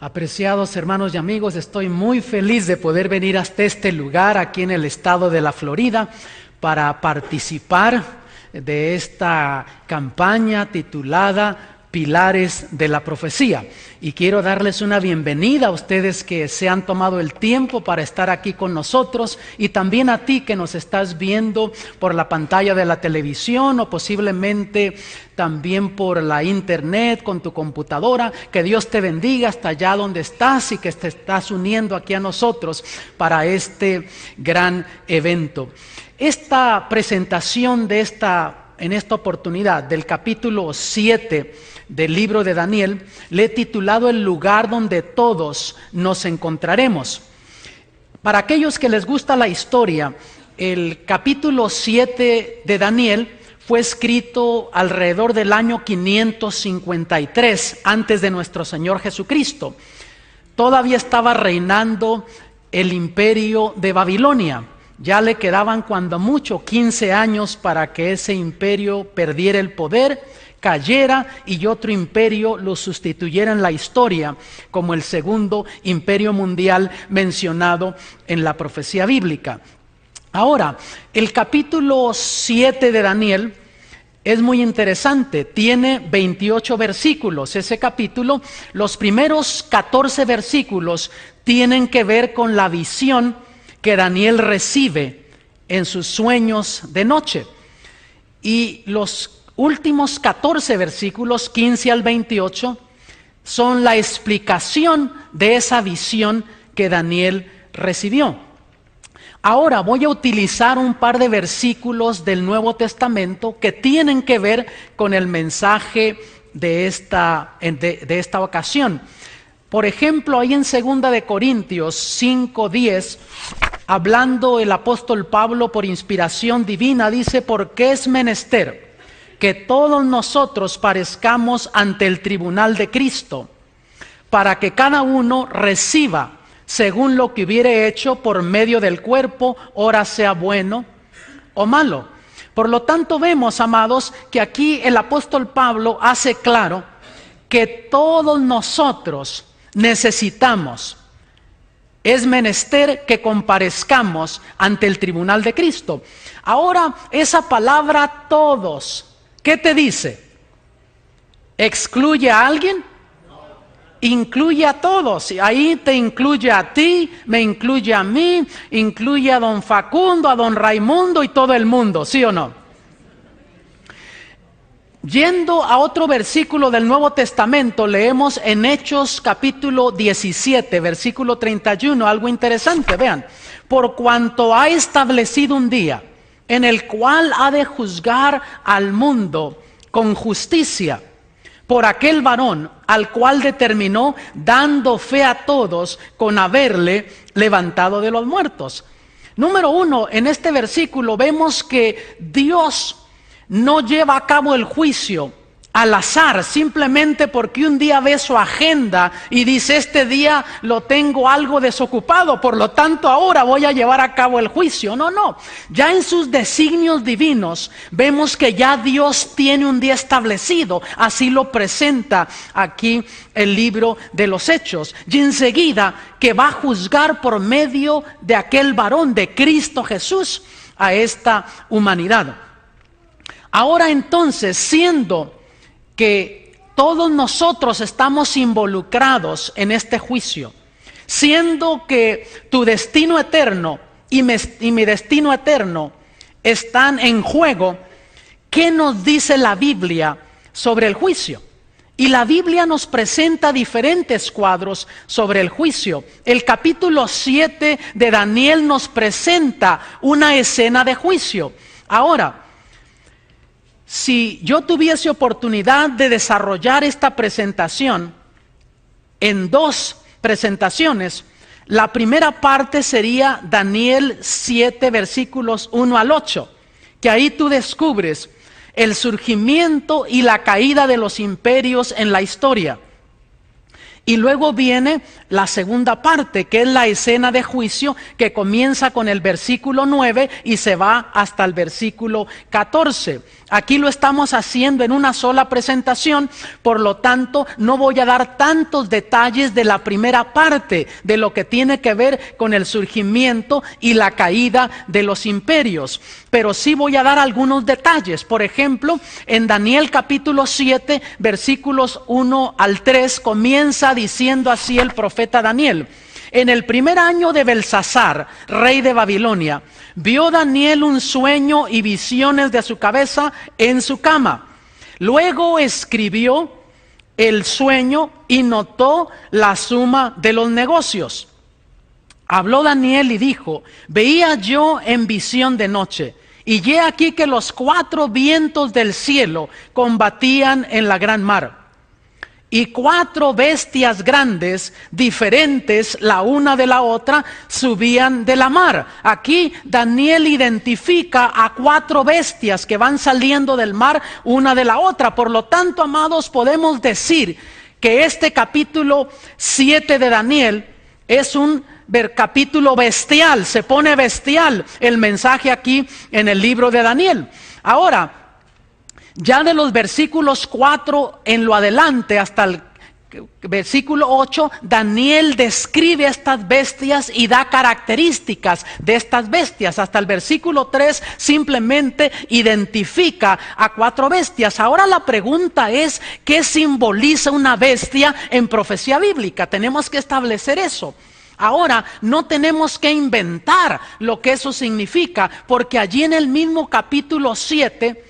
Apreciados hermanos y amigos, estoy muy feliz de poder venir hasta este lugar aquí en el estado de la Florida para participar de esta campaña titulada Pilares de la Profecía. Y quiero darles una bienvenida a ustedes que se han tomado el tiempo para estar aquí con nosotros, y también a ti que nos estás viendo por la pantalla de la televisión o posiblemente también por la internet con tu computadora. Que Dios te bendiga hasta allá donde estás y que te estás uniendo aquí a nosotros para este gran evento. Esta presentación en esta oportunidad del capítulo 7 del libro de Daniel, le he titulado El lugar donde todos nos encontraremos. Para aquellos que les gusta la historia, el capítulo 7 de Daniel fue escrito alrededor del año 553 antes de nuestro Señor Jesucristo. Todavía estaba reinando el imperio de Babilonia. Ya le quedaban cuando mucho 15 años para que ese imperio perdiera el poder, cayera y otro imperio lo sustituyera en la historia como el segundo imperio mundial mencionado en la profecía bíblica. Ahora, el capítulo 7 de Daniel es muy interesante, tiene 28 versículos. Ese capítulo, los primeros 14 versículos tienen que ver con la visión que Daniel recibe en sus sueños de noche. Y los últimos 14 versículos, 15 al 28, son la explicación de esa visión que Daniel recibió. Ahora voy a utilizar un par de versículos del Nuevo Testamento que tienen que ver con el mensaje de esta ocasión. Por ejemplo, ahí en 2 de Corintios 5:10, hablando el apóstol Pablo por inspiración divina, dice: porque es menester que todos nosotros parezcamos ante el tribunal de Cristo, para que cada uno reciba según lo que hubiere hecho por medio del cuerpo, ora sea bueno o malo. Por lo tanto, vemos, amados, que aquí el apóstol Pablo hace claro que todos nosotros necesitamos, es menester que comparezcamos ante el tribunal de Cristo. Ahora, esa palabra todos, ¿qué te dice? ¿Excluye a alguien? Incluye a todos. Ahí te incluye a ti, me incluye a mí, incluye a don Facundo, a don Raimundo y todo el mundo, ¿sí o no? Yendo a otro versículo del Nuevo Testamento, leemos en Hechos capítulo 17, versículo 31, algo interesante, vean: por cuanto ha establecido un día en el cual ha de juzgar al mundo con justicia, por aquel varón al cual determinó, dando fe a todos con haberle levantado de los muertos. Número uno, en este versículo vemos que Dios no lleva a cabo el juicio al azar, simplemente porque un día ve su agenda y dice: este día lo tengo algo desocupado, por lo tanto ahora voy a llevar a cabo el juicio. No, ya en sus designios divinos vemos que ya Dios tiene un día establecido. Así lo presenta aquí el libro de los Hechos, y enseguida que va a juzgar por medio de aquel varón, de Cristo Jesús, a esta humanidad. Ahora entonces, siendo que todos nosotros estamos involucrados en este juicio, siendo que tu destino eterno y mi destino eterno están en juego, ¿qué nos dice la Biblia sobre el juicio? Y la Biblia nos presenta diferentes cuadros sobre el juicio. El capítulo 7 de Daniel nos presenta una escena de juicio. Ahora, si yo tuviese oportunidad de desarrollar esta presentación en dos presentaciones, la primera parte sería Daniel 7, versículos 1 al 8, que ahí tú descubres el surgimiento y la caída de los imperios en la historia. Y luego viene la segunda parte, que es la escena de juicio, que comienza con el versículo 9 y se va hasta el versículo 14. Aquí lo estamos haciendo en una sola presentación, por lo tanto no voy a dar tantos detalles de la primera parte de lo que tiene que ver con el surgimiento y la caída de los imperios, pero sí voy a dar algunos detalles. Por ejemplo, en Daniel capítulo 7, versículos 1 al 3, comienza diciendo así el profeta Daniel: en el primer año de Belsasar, rey de Babilonia, vio Daniel un sueño y visiones de su cabeza en su cama. Luego escribió el sueño y notó la suma de los negocios. Habló Daniel y dijo: veía yo en visión de noche, y he aquí que los 4 vientos del cielo combatían en la gran mar. Y 4 bestias grandes, diferentes la una de la otra, subían de la mar. Aquí Daniel identifica a 4 bestias que van saliendo del mar una de la otra. Por lo tanto, amados, podemos decir que este capítulo 7 de Daniel es un capítulo bestial. Se pone bestial el mensaje aquí en el libro de Daniel. Ahora, ya de los versículos 4 en lo adelante hasta el versículo 8, Daniel describe estas bestias y da características de estas bestias. Hasta el versículo 3 simplemente identifica a 4 bestias. Ahora la pregunta es: ¿qué simboliza una bestia en profecía bíblica? Tenemos que establecer eso. Ahora, no tenemos que inventar lo que eso significa, porque allí en el mismo capítulo 7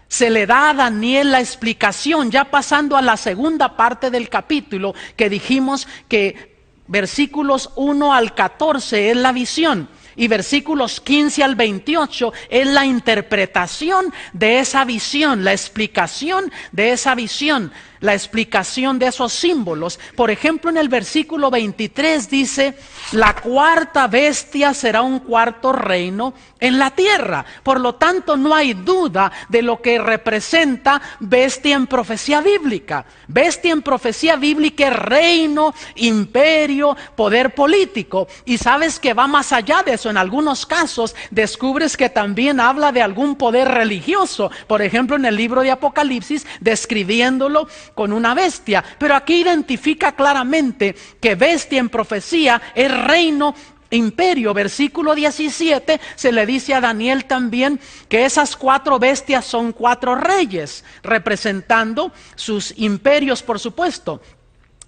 se le da a Daniel la explicación, ya pasando a la segunda parte del capítulo, que dijimos que versículos 1 al 14 es la visión y versículos 15 al 28 es la interpretación de esa visión, la explicación de esa visión, la explicación de esos símbolos. Por ejemplo, en el versículo 23 dice: la 4ª bestia será un 4º reino en la tierra. Por lo tanto, no hay duda de lo que representa bestia en profecía bíblica. Bestia en profecía bíblica es reino, imperio, poder político. Y sabes que va más allá de eso. En algunos casos descubres que también habla de algún poder religioso. Por ejemplo, en el libro de Apocalipsis, describiéndolo con una bestia. Pero aquí identifica claramente que bestia en profecía es reino, imperio. Versículo 17 se le dice a Daniel también que esas 4 bestias son 4 reyes, representando sus imperios, por supuesto.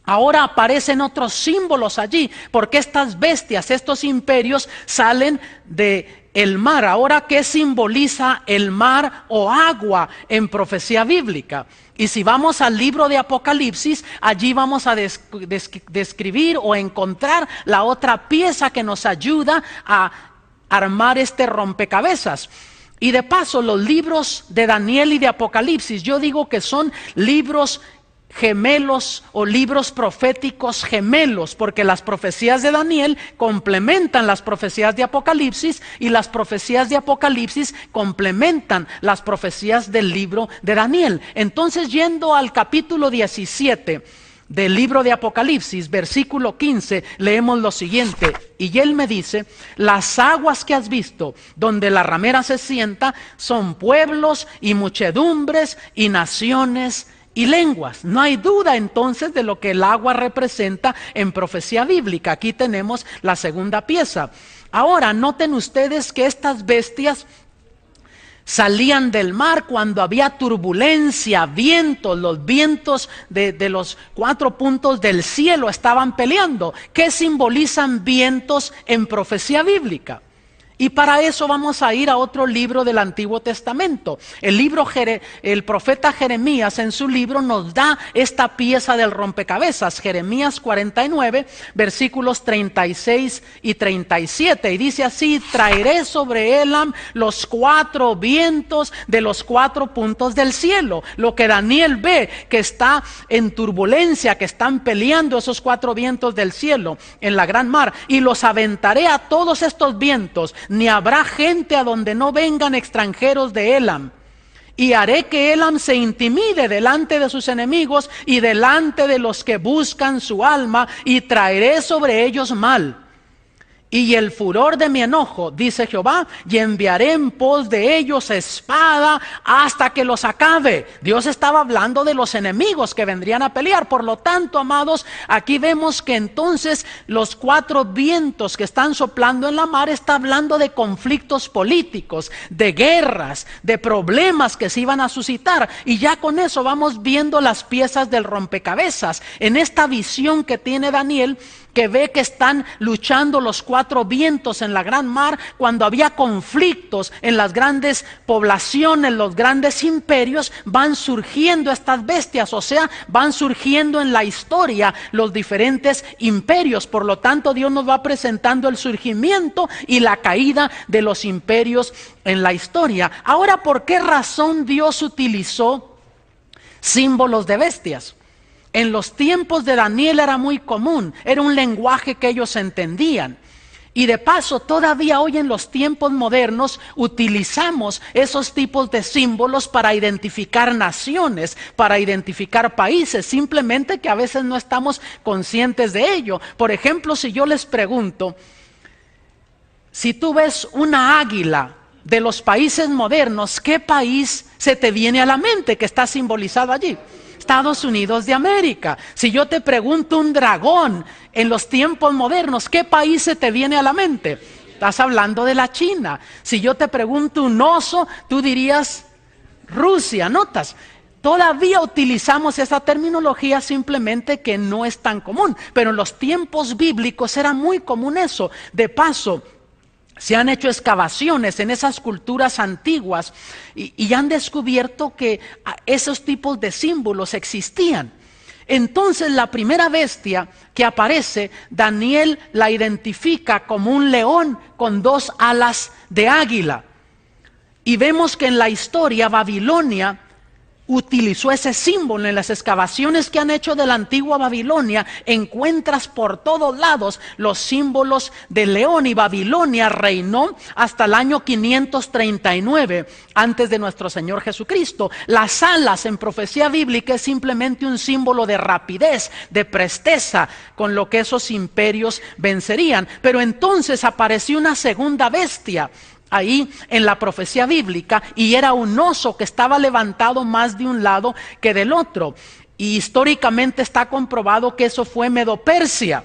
Ahora aparecen otros símbolos allí, porque estas bestias, estos imperios salen de el mar. Ahora, ¿qué simboliza el mar o agua en profecía bíblica? Y si vamos al libro de Apocalipsis, allí vamos a describir o encontrar la otra pieza que nos ayuda a armar este rompecabezas. Y de paso, los libros de Daniel y de Apocalipsis, yo digo que son libros gemelos o libros proféticos gemelos, porque las profecías de Daniel complementan las profecías de Apocalipsis y las profecías de Apocalipsis complementan las profecías del libro de Daniel. Entonces, yendo al capítulo 17 del libro de Apocalipsis, versículo 15, leemos lo siguiente: y él me dice: las aguas que has visto, donde la ramera se sienta, son pueblos y muchedumbres y naciones y lenguas. No hay duda entonces de lo que el agua representa en profecía bíblica. Aquí tenemos la segunda pieza. Ahora, noten ustedes que estas bestias salían del mar cuando había turbulencia, vientos. Los vientos de los 4 puntos del cielo estaban peleando. ¿Qué simbolizan vientos en profecía bíblica? Y para eso vamos a ir a otro libro del Antiguo Testamento. El profeta Jeremías en su libro nos da esta pieza del rompecabezas. Jeremías 49, versículos 36 y 37. Y dice así: traeré sobre Elam los 4 vientos de los 4 puntos del cielo. Lo que Daniel ve que está en turbulencia, que están peleando esos 4 vientos del cielo en la gran mar. Y los aventaré a todos estos vientos, ni habrá gente a donde no vengan extranjeros de Elam. Y haré que Elam se intimide delante de sus enemigos y delante de los que buscan su alma, y traeré sobre ellos mal. y el furor de mi enojo, dice Jehová, y enviaré en pos de ellos espada hasta que los acabe. Dios estaba hablando de los enemigos que vendrían a pelear. Por lo tanto, amados, aquí vemos que entonces los 4 vientos que están soplando en la mar está hablando de conflictos políticos, de guerras, de problemas que se iban a suscitar. Y ya con eso vamos viendo las piezas del rompecabezas. En esta visión que tiene Daniel, que ve que están luchando los 4 vientos en la gran mar, cuando había conflictos en las grandes poblaciones, los grandes imperios, van surgiendo estas bestias, o sea, van surgiendo en la historia los diferentes imperios. Por lo tanto, Dios nos va presentando el surgimiento y la caída de los imperios en la historia. Ahora, ¿por qué razón Dios utilizó símbolos de bestias? En los tiempos de Daniel era muy común, era un lenguaje que ellos entendían. Y de paso, todavía hoy en los tiempos modernos utilizamos esos tipos de símbolos para identificar naciones, para identificar países, simplemente que a veces no estamos conscientes de ello. Por ejemplo, si yo les pregunto, si tú ves una águila de los países modernos, ¿qué país se te viene a la mente que está simbolizado allí? Estados Unidos de América. Si yo te pregunto un dragón en los tiempos modernos, ¿qué país se te viene a la mente? Estás hablando de la China. Si yo te pregunto un oso, tú dirías Rusia, ¿notas? Todavía utilizamos esa terminología, simplemente que no es tan común, pero en los tiempos bíblicos era muy común eso. De paso, se han hecho excavaciones en esas culturas antiguas y han descubierto que esos tipos de símbolos existían. Entonces, la primera bestia que aparece, Daniel la identifica como un león con 2 alas de águila. Y vemos que en la historia Babilonia utilizó ese símbolo. En las excavaciones que han hecho de la antigua Babilonia, encuentras por todos lados los símbolos del león, y Babilonia reinó hasta el año 539 antes de nuestro Señor Jesucristo. Las alas en profecía bíblica es simplemente un símbolo de rapidez, de presteza, con lo que esos imperios vencerían. Pero entonces apareció una segunda bestia ahí en la profecía bíblica, y era un oso que estaba levantado más de un lado que del otro. Y históricamente está comprobado que eso fue Medo-Persia,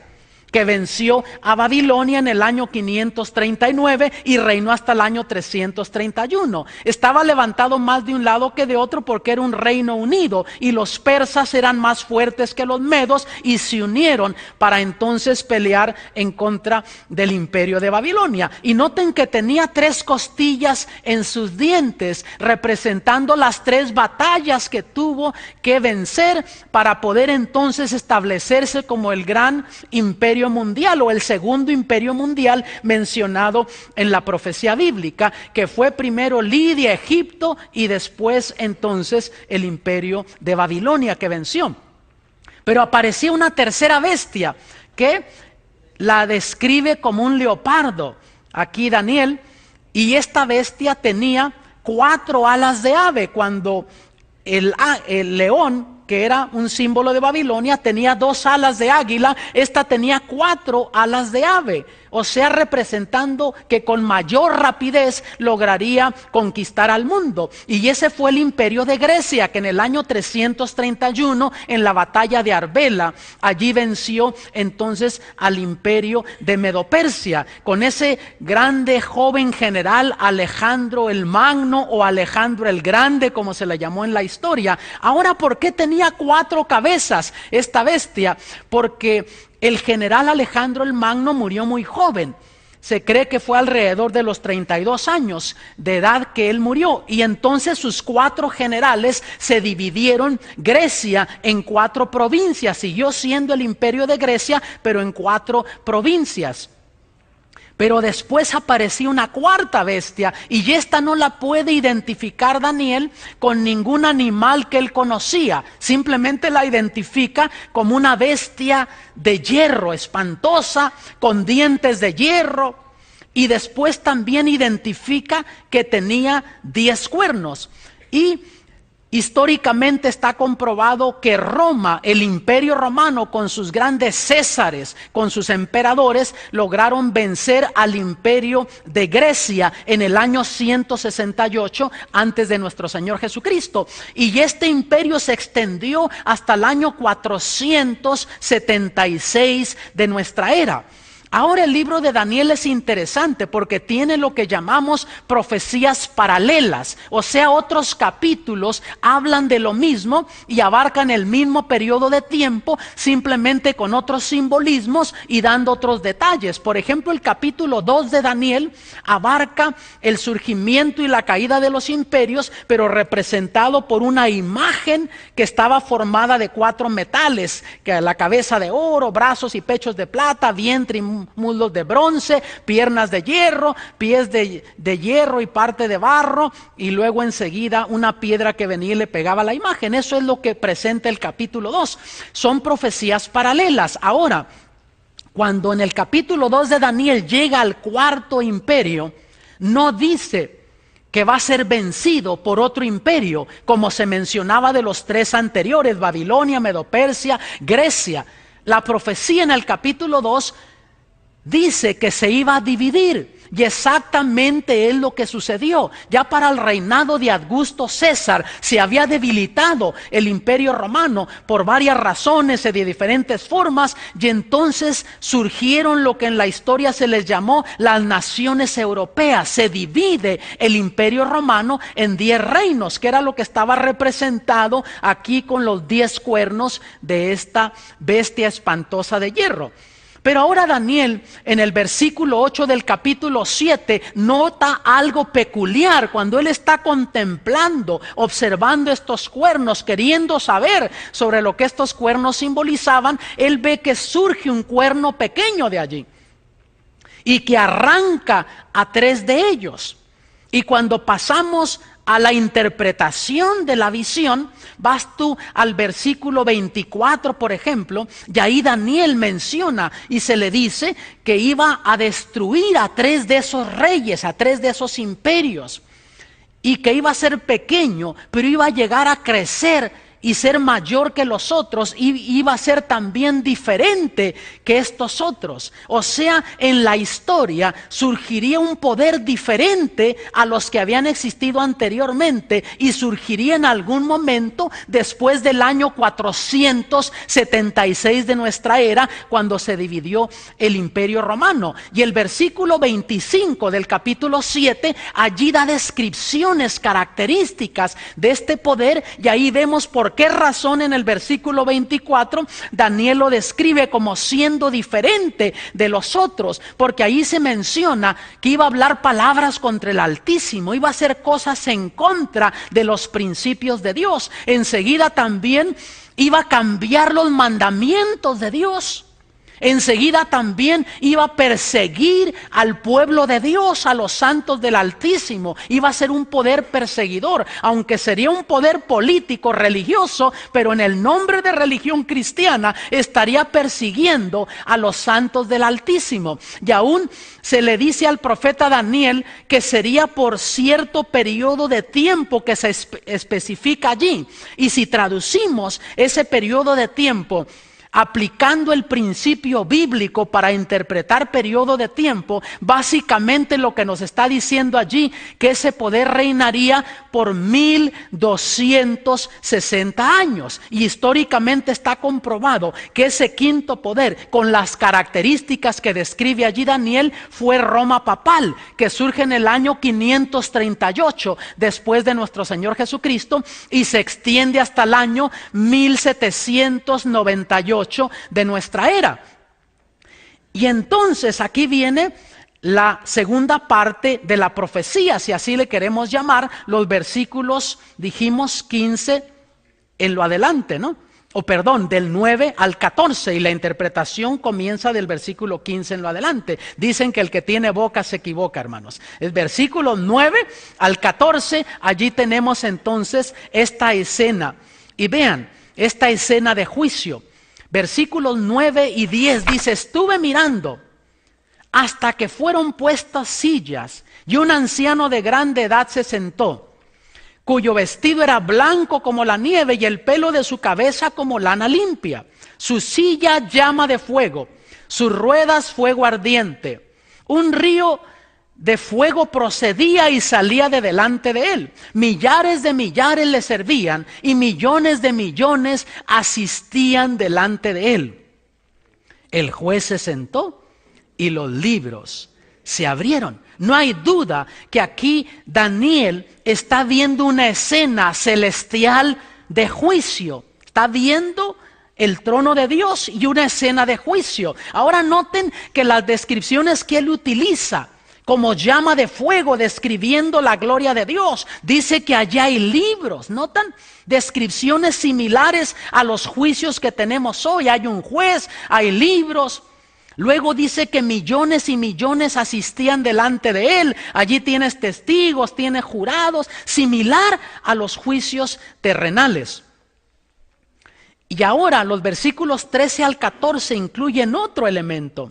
que venció a Babilonia en el año 539 y reinó hasta el año 331. Estaba levantado más de un lado que de otro porque era un reino unido, y los persas eran más fuertes que los medos y se unieron para entonces pelear en contra del imperio de Babilonia. Y noten que tenía 3 costillas en sus dientes, representando las 3 batallas que tuvo que vencer para poder entonces establecerse como el gran imperio mundial, o el segundo imperio mundial mencionado en la profecía bíblica, que fue primero Lidia, Egipto, y después entonces el imperio de Babilonia que venció. Pero aparecía una tercera bestia que la describe como un leopardo aquí Daniel, y esta bestia tenía 4 alas de ave, cuando el león, que era un símbolo de Babilonia, tenía 2 alas de águila. Esta tenía 4 alas de ave, o sea, representando que con mayor rapidez lograría conquistar al mundo. Y ese fue el imperio de Grecia, que en el año 331, en la batalla de Arbela, allí venció entonces al imperio de Medo-Persia, con ese grande joven general Alejandro el Magno, o Alejandro el Grande, como se le llamó en la historia. Ahora, ¿por qué tenía 4 cabezas esta bestia? Porque el general Alejandro el Magno murió muy joven. Se cree que fue alrededor de los 32 años de edad que él murió. Y entonces sus 4 generales se dividieron Grecia en 4 provincias. Siguió siendo el imperio de Grecia, pero en 4 provincias. Pero después apareció una cuarta bestia, y esta no la puede identificar Daniel con ningún animal que él conocía. Simplemente la identifica como una bestia de hierro, espantosa, con dientes de hierro. Y después también identifica que tenía 10 cuernos. Y Históricamente está comprobado que Roma, el imperio romano con sus grandes césares, con sus emperadores, lograron vencer al imperio de Grecia en el año 168 antes de nuestro Señor Jesucristo. Y este imperio se extendió hasta el año 476 de nuestra era. Ahora el libro de Daniel es interesante porque tiene lo que llamamos profecías paralelas, o sea, otros capítulos hablan de lo mismo y abarcan el mismo periodo de tiempo, simplemente con otros simbolismos y dando otros detalles. Por ejemplo, el capítulo 2 de Daniel abarca el surgimiento y la caída de los imperios, pero representado por una imagen que estaba formada de 4 metales, que la cabeza de oro, brazos y pechos de plata, vientre y muslos de bronce, piernas de hierro, pies de hierro y parte de barro, y luego enseguida una piedra que venía y le pegaba a la imagen. Eso es lo que presenta el capítulo 2. Son profecías paralelas. Ahora, cuando en el capítulo 2 de Daniel llega al 4º imperio, no dice que va a ser vencido por otro imperio, como se mencionaba de los 3 anteriores, Babilonia, Medo-Persia, Grecia. La profecía en el capítulo 2 dice que se iba a dividir, y exactamente es lo que sucedió. Ya para el reinado de Augusto César se había debilitado el imperio romano por varias razones y de diferentes formas, y entonces surgieron lo que en la historia se les llamó las naciones europeas. Se divide el imperio romano en 10 reinos, que era lo que estaba representado aquí con los 10 cuernos de esta bestia espantosa de hierro. Pero ahora Daniel, en el versículo 8 del capítulo 7, nota algo peculiar cuando él está contemplando, observando estos cuernos, queriendo saber sobre lo que estos cuernos simbolizaban. Él ve que surge un cuerno pequeño de allí y que arranca a 3 de ellos. Y cuando pasamos a la interpretación de la visión, vas tú al versículo 24, por ejemplo, y ahí Daniel menciona y se le dice que iba a destruir a 3 de esos reyes, a 3 de esos imperios, y que iba a ser pequeño, pero iba a llegar a crecer y ser mayor que los otros, y iba a ser también diferente que estos otros. O sea, en la historia surgiría un poder diferente a los que habían existido anteriormente, y surgiría en algún momento después del año 476 de nuestra era, cuando se dividió el imperio romano. Y el versículo 25 del capítulo 7, allí da descripciones características de este poder, y ahí vemos por qué razón en el versículo 24 Daniel lo describe como siendo diferente de los otros, porque ahí se menciona que iba a hablar palabras contra el Altísimo, iba a hacer cosas en contra de los principios de Dios. Enseguida también iba a cambiar los mandamientos de Dios. Enseguida también iba a perseguir al pueblo de Dios, a los santos del Altísimo. Iba a ser un poder perseguidor, aunque sería un poder político, religioso, pero en el nombre de religión cristiana estaría persiguiendo a los santos del Altísimo. Y aún se le dice al profeta Daniel que sería por cierto periodo de tiempo que se especifica allí. Y si traducimos ese periodo de tiempo aplicando el principio bíblico para interpretar periodo de tiempo, básicamente lo que nos está diciendo allí, que ese poder reinaría por 1260 años. Y históricamente está comprobado que ese quinto poder, con las características que describe allí Daniel, fue Roma papal, que surge en el año 538 después de nuestro Señor Jesucristo, y se extiende hasta el año 1798 de nuestra era. Y entonces aquí viene la segunda parte de la profecía, si así le queremos llamar, los versículos, dijimos 15 en lo adelante, ¿no? Del 9 al 14, y la interpretación comienza del versículo 15 en lo adelante. Dicen que el que tiene boca se equivoca, hermanos. El versículo 9 al 14, allí tenemos entonces esta escena. Y vean, esta escena de juicio. Versículos 9 y 10 dice: estuve mirando hasta que fueron puestas sillas y un anciano de grande edad se sentó. cuyo vestido era blanco como la nieve y el pelo de su cabeza como lana limpia. Su silla llama de fuego, sus ruedas fuego ardiente. Un río de fuego procedía y salía de delante de él. Millares de millares le servían y millones de millones asistían delante de él. El juez se sentó y los libros se abrieron. No hay duda que aquí Daniel está viendo una escena celestial de juicio. Está viendo el trono de Dios y una escena de juicio. Ahora noten que las descripciones que él utiliza como llama de fuego describiendo la gloria de Dios, dice que allá hay libros. ¿Notan? Descripciones similares a los juicios que tenemos hoy. Hay un juez, hay libros. Luego dice que millones y millones asistían delante de él. Allí tienes testigos, tienes jurados, similar a los juicios terrenales. Y ahora los versículos 13 al 14 incluyen otro elemento.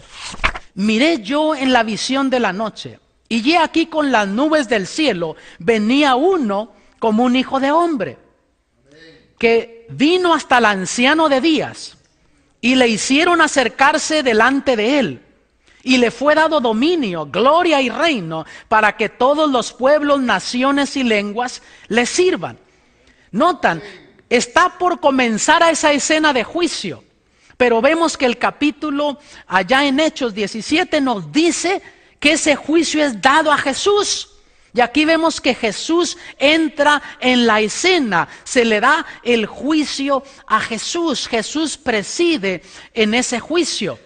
Miré yo en la visión de la noche, y he aquí con las nubes del cielo venía uno como un hijo de hombre, que vino hasta el anciano de días, y le hicieron acercarse delante de él, y le fue dado dominio, gloria y reino, para que todos los pueblos, naciones y lenguas le sirvan. Notan, está por comenzar a esa escena de juicio. Pero vemos que el capítulo allá en Hechos 17 nos dice que ese juicio es dado a Jesús. Y aquí vemos que Jesús entra en la escena, se le da el juicio a Jesús. Jesús preside en ese juicio.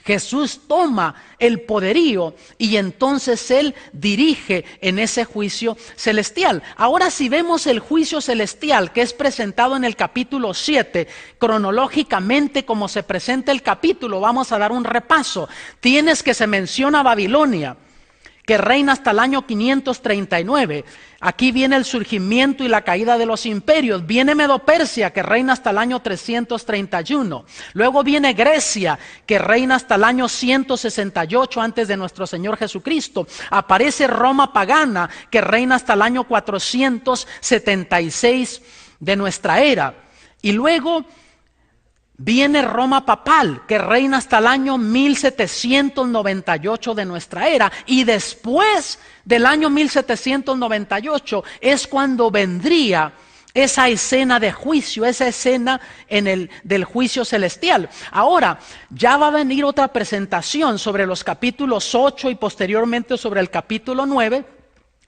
Jesús toma el poderío y entonces Él dirige en ese juicio celestial. Ahora si vemos el juicio celestial que es presentado en el capítulo 7, cronológicamente como se presenta el capítulo, vamos a dar un repaso. Tienes que se menciona Babilonia, que reina hasta el año 539. Aquí viene el surgimiento y la caída de los imperios. Viene Medo-Persia, que reina hasta el año 331. Luego viene Grecia, que reina hasta el año 168 antes de nuestro Señor Jesucristo. Aparece Roma pagana, que reina hasta el año 476 de nuestra era. Y luego viene Roma papal, que reina hasta el año 1798 de nuestra era. Y después del año 1798 es cuando vendría esa escena de juicio, esa escena del juicio celestial. Ahora, ya va a venir otra presentación sobre los capítulos 8 y posteriormente sobre el capítulo 9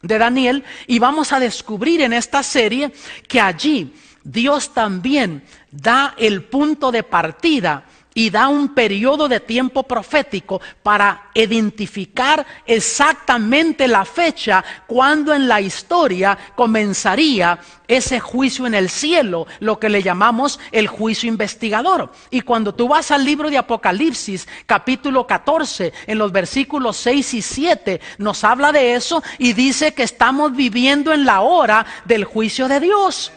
de Daniel. Y vamos a descubrir en esta serie que allí Dios también da el punto de partida y da un periodo de tiempo profético para identificar exactamente la fecha cuando en la historia comenzaría ese juicio en el cielo, lo que le llamamos el juicio investigador. Y cuando tú vas al libro de Apocalipsis, capítulo 14, en los versículos 6 y 7, nos habla de eso y dice que estamos viviendo en la hora del juicio de Dios.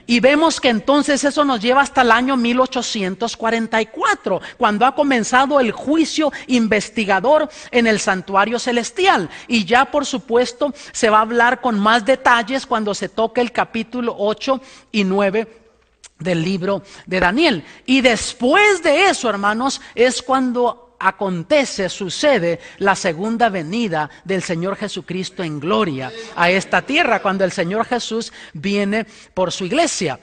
Y vemos que entonces eso nos lleva hasta el año 1844, cuando ha comenzado el juicio investigador en el santuario celestial. Y ya por supuesto se va a hablar con más detalles cuando se toque el capítulo 8 y 9 del libro de Daniel. Y después de eso, hermanos, es cuando sucede la segunda venida del Señor Jesucristo en gloria a esta tierra, cuando el Señor Jesús viene por su iglesia.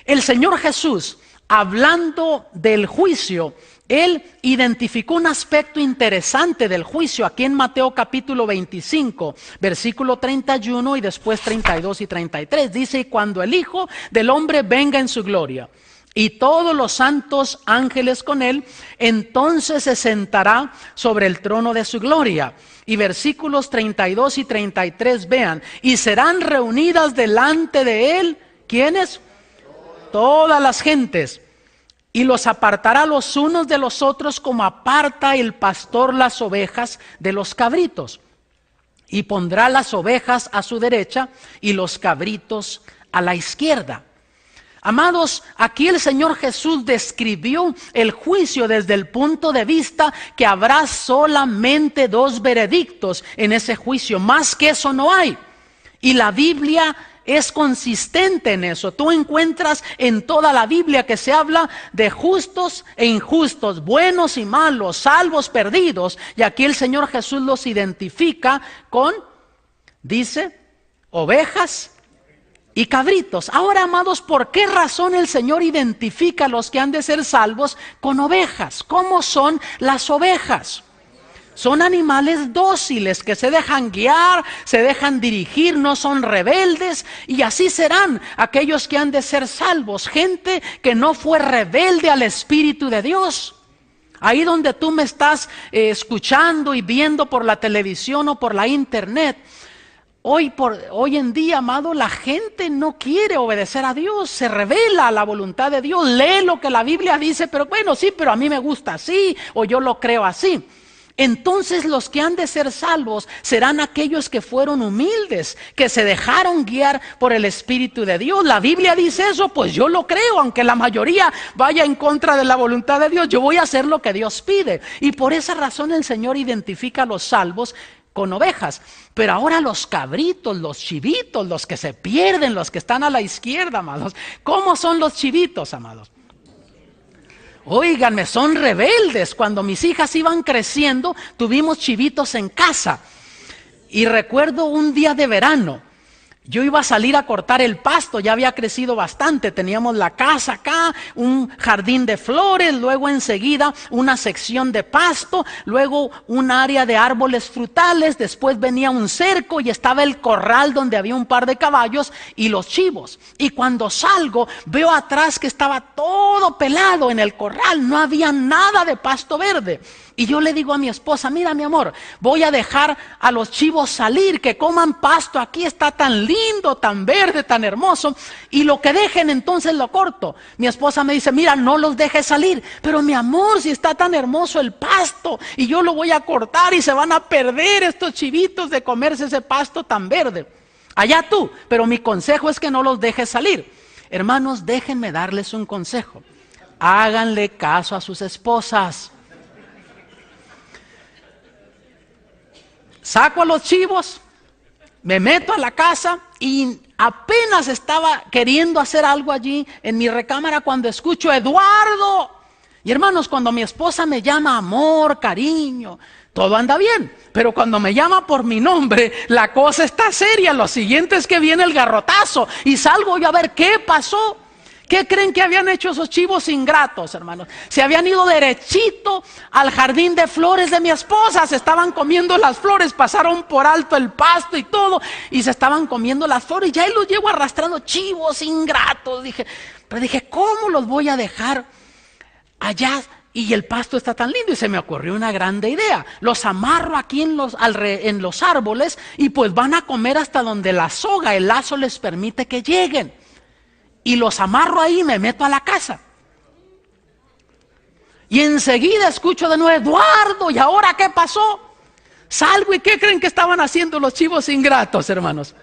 El Señor Jesús, hablando del juicio, Él identificó un aspecto interesante del juicio aquí en Mateo capítulo 25, versículo 31 y después 32 y 33. Dice: y cuando el Hijo del Hombre venga en su gloria y todos los santos ángeles con él, entonces se sentará sobre el trono de su gloria. Y versículos 32 y 33, vean: y serán reunidas delante de él, ¿quiénes? Todas las gentes. Y los apartará los unos de los otros como aparta el pastor las ovejas de los cabritos. Y pondrá las ovejas a su derecha y los cabritos a la izquierda. Amados, aquí el Señor Jesús describió el juicio desde el punto de vista que habrá solamente dos veredictos en ese juicio, más que eso no hay. Y la Biblia es consistente en eso. Tú encuentras en toda la Biblia que se habla de justos e injustos, buenos y malos, salvos, perdidos. Y aquí el Señor Jesús los identifica con, dice, ovejas y cabritos. Ahora, amados, ¿por qué razón el Señor identifica a los que han de ser salvos con ovejas? ¿Cómo son las ovejas? Son animales dóciles que se dejan guiar, se dejan dirigir, no son rebeldes, y así serán aquellos que han de ser salvos, gente que no fue rebelde al Espíritu de Dios. Ahí donde tú me estás escuchando y viendo por la televisión o por la internet, hoy en día, amado, la gente no quiere obedecer a Dios, se revela a la voluntad de Dios, lee lo que la Biblia dice, pero bueno, sí, pero a mí me gusta así, o yo lo creo así. Entonces los que han de ser salvos serán aquellos que fueron humildes, que se dejaron guiar por el Espíritu de Dios. La Biblia dice eso, pues yo lo creo, aunque la mayoría vaya en contra de la voluntad de Dios, yo voy a hacer lo que Dios pide. Y por esa razón el Señor identifica a los salvos con ovejas. Pero ahora los cabritos, los chivitos, los que se pierden, los que están a la izquierda, amados. ¿Cómo son los chivitos, amados? Óiganme, son rebeldes. Cuando mis hijas iban creciendo, tuvimos chivitos en casa. Y recuerdo un día de verano, yo iba a salir a cortar el pasto, ya había crecido bastante, teníamos la casa acá, un jardín de flores, luego enseguida una sección de pasto, luego un área de árboles frutales, después venía un cerco y estaba el corral donde había un par de caballos y los chivos. Y cuando salgo, veo atrás que estaba todo pelado en el corral, no había nada de pasto verde. Y yo le digo a mi esposa, mira mi amor, voy a dejar a los chivos salir, que coman pasto, aquí está tan lindo, tan verde, tan hermoso, y lo que dejen entonces lo corto. Mi esposa me dice, mira, no los dejes salir, pero mi amor, si está tan hermoso el pasto, y yo lo voy a cortar y se van a perder estos chivitos de comerse ese pasto tan verde. Allá tú, pero mi consejo es que no los dejes salir. Hermanos, déjenme darles un consejo, háganle caso a sus esposas. Saco a los chivos, me meto a la casa y apenas estaba queriendo hacer algo allí en mi recámara cuando escucho Eduardo. Y hermanos, cuando mi esposa me llama amor, cariño, todo anda bien. Pero cuando me llama por mi nombre, la cosa está seria. Lo siguiente es que viene el garrotazo y salgo yo a ver qué pasó. ¿Qué creen que habían hecho esos chivos ingratos, hermanos? Se habían ido derechito al jardín de flores de mi esposa, se estaban comiendo las flores, pasaron por alto el pasto y todo, y se estaban comiendo las flores, y ahí los llevo arrastrando, chivos ingratos. Pero dije, ¿cómo los voy a dejar allá? Y el pasto está tan lindo, y se me ocurrió una grande idea. Los amarro aquí en los árboles, y pues van a comer hasta donde la soga, el lazo les permite que lleguen. Y los amarro ahí y me meto a la casa. Y enseguida escucho de nuevo, Eduardo, ¿y ahora qué pasó? Salgo y ¿qué creen que estaban haciendo los chivos ingratos, hermanos?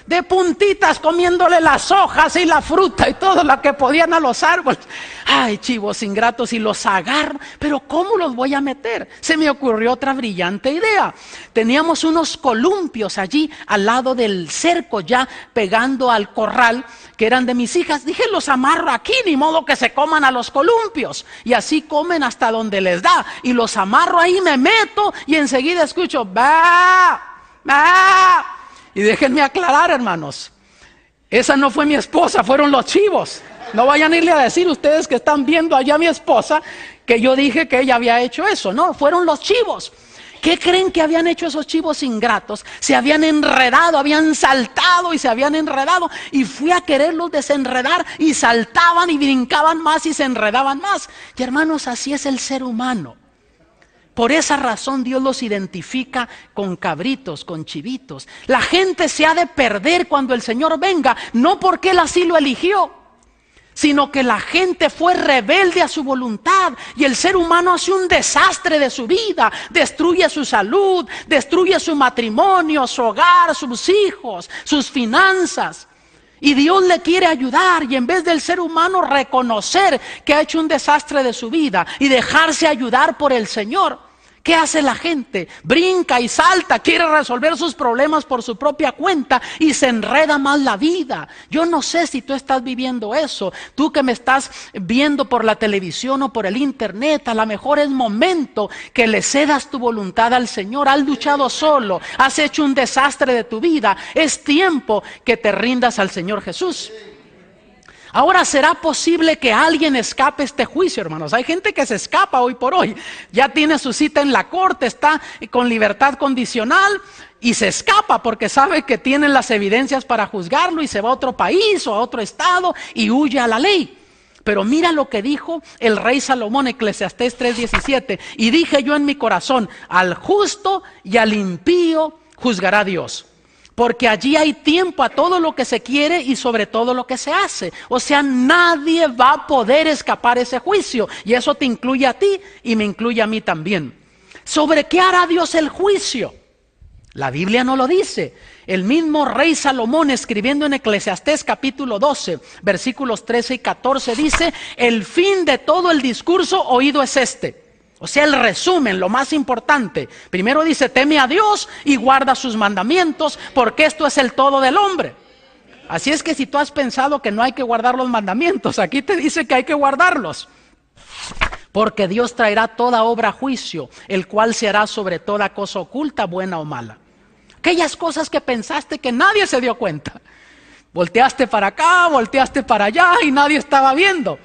De puntitas, comiéndole las hojas y la fruta y todo lo que podían a los árboles. Ay, chivos ingratos, y los agarro, pero ¿cómo los voy a meter? Se me ocurrió otra brillante idea. Teníamos unos columpios allí al lado del cerco, ya pegando al corral, que eran de mis hijas. Dije, los amarro aquí, ni modo que se coman a los columpios. Y así comen hasta donde les da. Y los amarro ahí, me meto y enseguida escucho, ¡bah! ¡bah! Y déjenme aclarar, hermanos, esa no fue mi esposa, fueron los chivos. No vayan a irle a decir ustedes que están viendo allá a mi esposa que yo dije que ella había hecho eso. No, fueron los chivos. ¿Qué creen que habían hecho esos chivos ingratos? Se habían enredado, habían saltado y se habían enredado. Y fui a quererlos desenredar y saltaban y brincaban más y se enredaban más. Y hermanos, así es el ser humano. Por esa razón Dios los identifica con cabritos, con chivitos. La gente se ha de perder cuando el Señor venga, no porque Él así lo eligió, sino que la gente fue rebelde a su voluntad y el ser humano hace un desastre de su vida, destruye su salud, destruye su matrimonio, su hogar, sus hijos, sus finanzas. Y Dios le quiere ayudar, y en vez del ser humano reconocer que ha hecho un desastre de su vida y dejarse ayudar por el Señor, ¿Qué hace la gente? Brinca y salta, quiere resolver sus problemas por su propia cuenta y se enreda más la vida. Yo no sé si tú estás viviendo eso. Tú que me estás viendo por la televisión o por el internet, a lo mejor es momento que le cedas tu voluntad al Señor. Has luchado solo, has hecho un desastre de tu vida. Es tiempo que te rindas al Señor Jesús. Ahora, ¿será posible que alguien escape este juicio, hermanos? Hay gente que se escapa hoy por hoy. Ya tiene su cita en la corte, está con libertad condicional y se escapa porque sabe que tienen las evidencias para juzgarlo y se va a otro país o a otro estado y huye a la ley. Pero mira lo que dijo el rey Salomón, Eclesiastés 3:17. Y dije yo en mi corazón, al justo y al impío juzgará Dios. Porque allí hay tiempo a todo lo que se quiere y sobre todo lo que se hace. O sea, nadie va a poder escapar ese juicio. Y eso te incluye a ti y me incluye a mí también. ¿Sobre qué hará Dios el juicio? La Biblia no lo dice. El mismo rey Salomón, escribiendo en Eclesiastés capítulo 12, versículos 13 y 14, dice: el fin de todo el discurso oído es este. O sea, el resumen, lo más importante. Primero dice, teme a Dios y guarda sus mandamientos, porque esto es el todo del hombre. Así es que si tú has pensado que no hay que guardar los mandamientos, aquí te dice que hay que guardarlos. Porque Dios traerá toda obra a juicio, el cual se hará sobre toda cosa oculta, buena o mala. Aquellas cosas que pensaste que nadie se dio cuenta. Volteaste para acá, volteaste para allá y nadie estaba viendo.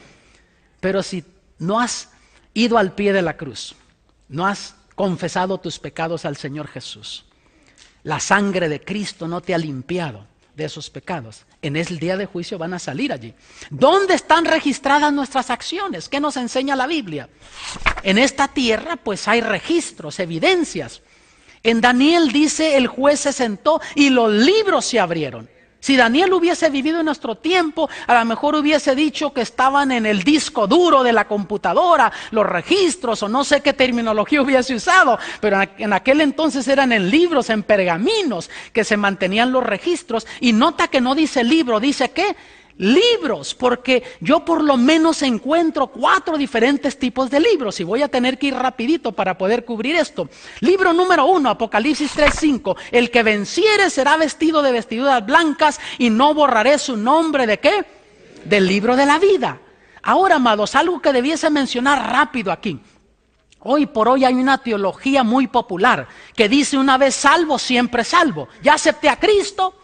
Pero si no has ido al pie de la cruz, no has confesado tus pecados al Señor Jesús, la sangre de Cristo no te ha limpiado de esos pecados, en el día de juicio van a salir allí. ¿Dónde están registradas nuestras acciones? ¿Qué nos enseña la Biblia? En esta tierra pues hay registros, evidencias. En Daniel dice, el juez se sentó y los libros se abrieron. Si Daniel hubiese vivido en nuestro tiempo, a lo mejor hubiese dicho que estaban en el disco duro de la computadora, los registros, o no sé qué terminología hubiese usado, pero en aquel entonces eran en libros, en pergaminos, que se mantenían los registros. Y nota que no dice libro, dice ¿qué? Libros, porque yo por lo menos encuentro 4 diferentes tipos de libros y voy a tener que ir rapidito para poder cubrir esto. Libro número 1, Apocalipsis 3:5. El que venciere será vestido de vestiduras blancas y no borraré su nombre ¿de qué? Del libro de la vida. Ahora, amados, algo que debiese mencionar rápido aquí. Hoy por hoy hay una teología muy popular que dice una vez salvo, siempre salvo. Ya acepté a Cristo.